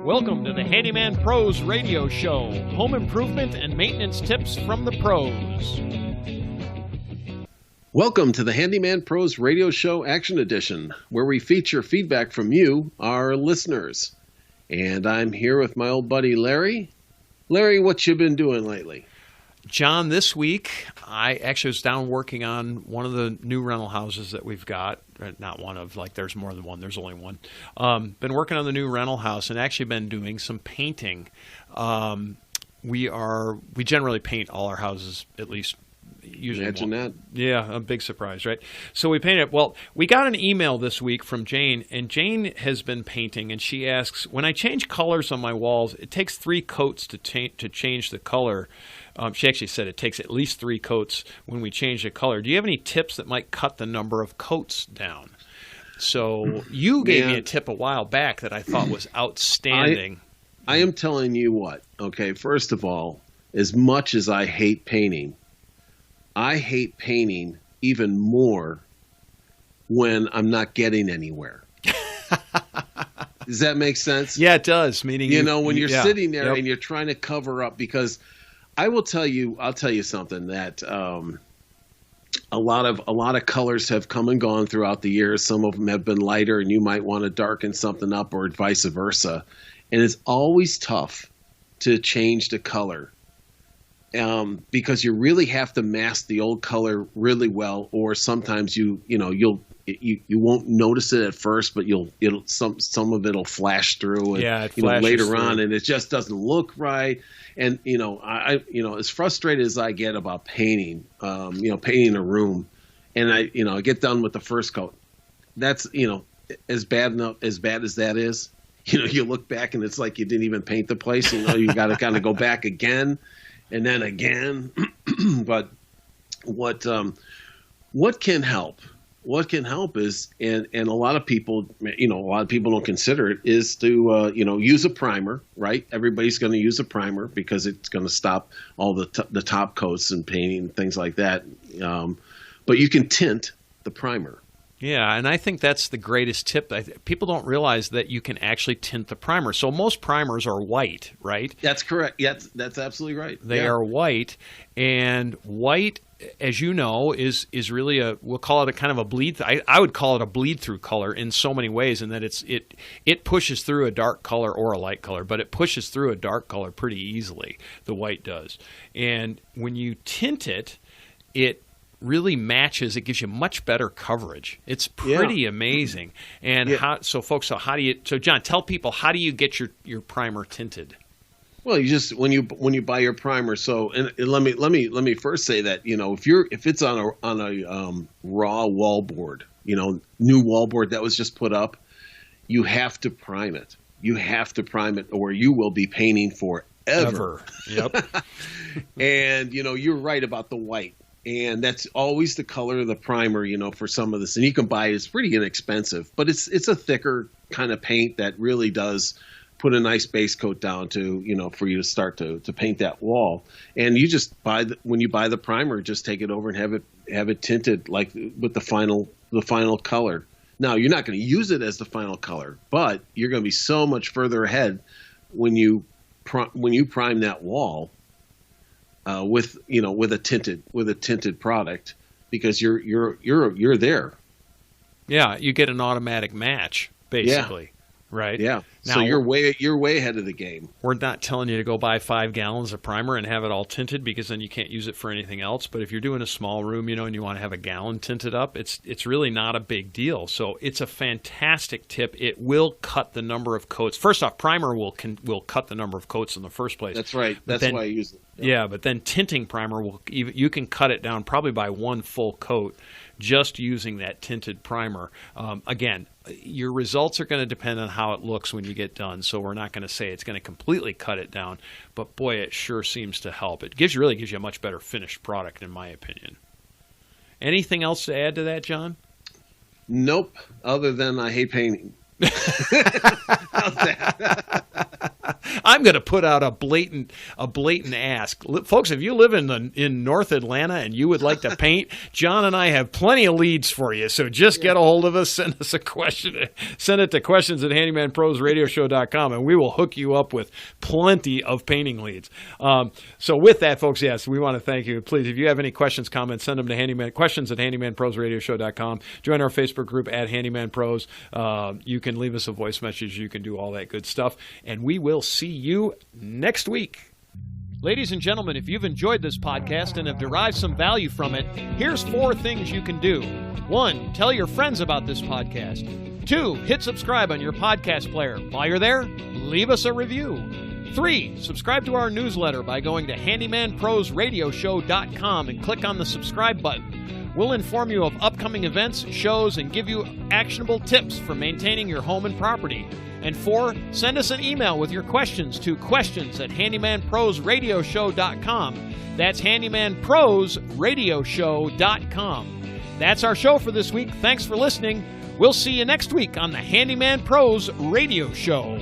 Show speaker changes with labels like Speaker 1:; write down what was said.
Speaker 1: Welcome to the Handyman Pros Radio Show. Home improvement and maintenance tips from the pros.
Speaker 2: Welcome to the Handyman Pros Radio Show Action Edition, where we feature feedback from you, our listeners. And I'm here with my old buddy Larry. Larry, what you been doing lately?
Speaker 1: John, this week, I actually was down working on one of the new rental houses that we've got. Not one of, like there's more than one, there's only one. Been working on the new rental house and actually been doing some painting. We generally paint all our houses at least usually.
Speaker 2: Imagine that.
Speaker 1: Yeah, a big surprise, right? So we painted. Well, we got an email this week from Jane, and Jane has been painting, and she asks, when I change colors on my walls, it takes 3 coats to change the color. She actually said it takes at least 3 coats when we change the color. Do you have any tips that might cut the number of coats down? So you gave me a tip a while back that I thought was outstanding.
Speaker 2: I am telling you what, okay, first of all, as much as I hate painting even more when I'm not getting anywhere. Does that make sense?
Speaker 1: Yeah, it does. Meaning,
Speaker 2: when you're sitting there and you're trying to cover up, because I'll tell you something that a lot of colors have come and gone throughout the years. Some of them have been lighter, and you might want to darken something up, or vice versa. And it's always tough to change the color because you really have to mask the old color really well, or sometimes you won't notice it at first, but some of it'll flash through, and later on, and it just doesn't look right. And I as frustrated as I get about painting, painting a room, and I get done with the first coat. That's as bad as that is. You look back and it's like you didn't even paint the place. You got to kind of go back again, and then again. But what can help? What can help is, and a lot of people, don't consider it, is to, use a primer, right? Everybody's going to use a primer because it's going to stop all the top coats and painting and things like that. But you can tint the primer.
Speaker 1: Yeah, and I think that's the greatest tip. People don't realize that you can actually tint the primer. So most primers are white, right?
Speaker 2: That's correct. Yes, that's absolutely right.
Speaker 1: They are white, and white, as you know, is really we'll call it a kind of a bleed. I would call it a bleed through color in so many ways, in that it pushes through a dark color or a light color, but it pushes through a dark color pretty easily. The white does, and when you tint it, it really matches. It gives you much better coverage. It's pretty amazing. And so John, tell people, how do you get your primer tinted?
Speaker 2: Well, you just when you buy your primer. So, and let me first say that if it's on a raw wallboard, new wallboard that was just put up, you have to prime it. You have to prime it, or you will be painting forever.
Speaker 1: Yep.
Speaker 2: And you're right about the white. And that's always the color of the primer, for some of this. And you can buy it. It's pretty inexpensive, but it's a thicker kind of paint that really does put a nice base coat down to, for you to start to paint that wall. And you just when you buy the primer, just take it over and have it tinted like with the final color. Now, you're not going to use it as the final color, but you're going to be so much further ahead when you prime that wall. With a tinted product, because you're there.
Speaker 1: Yeah, you get an automatic match basically, right?
Speaker 2: Yeah.
Speaker 1: Now,
Speaker 2: so you're way ahead of the game.
Speaker 1: We're not telling you to go buy 5 gallons of primer and have it all tinted, because then you can't use it for anything else. But if you're doing a small room, and you want to have a gallon tinted up, it's really not a big deal. So it's a fantastic tip. It will cut the number of coats. First off, primer will cut the number of coats in the first place.
Speaker 2: That's right. That's why I use it.
Speaker 1: Yeah, but then tinting primer you can cut it down probably by 1 full coat just using that tinted primer. Again, your results are going to depend on how it looks when you get done, so we're not going to say it's going to completely cut it down, but boy, it sure seems to help. It really gives you a much better finished product, in my opinion. Anything else to add to that, John?
Speaker 2: Nope, other than I hate painting. How's that?
Speaker 1: I'm going to put out a blatant ask. Folks, if you live in North Atlanta and you would like to paint, John and I have plenty of leads for you. So just get a hold of us, send us a question, send it to questions@handymanprosradioshow.com, and we will hook you up with plenty of painting leads. So with that, folks, yes, we want to thank you. Please, if you have any questions, comments, send them to questions@handymanprosradioshow.com. Join our Facebook group @HandymanPros. You can leave us a voice message. You can do all that good stuff. And we will see you next week. Ladies and gentlemen, if you've enjoyed this podcast and have derived some value from it, here's 4 things you can do. 1, tell your friends about this podcast. 2, hit subscribe on your podcast player. While you're there, leave us a review. 3, subscribe to our newsletter by going to handymanprosradioshow.com and click on the subscribe button. We'll inform you of upcoming events, shows, and give you actionable tips for maintaining your home and property. And 4, send us an email with your questions to questions@handymanprosradioshow.com. That's handymanprosradioshow.com. That's our show for this week. Thanks for listening. We'll see you next week on the Handyman Pros Radio Show.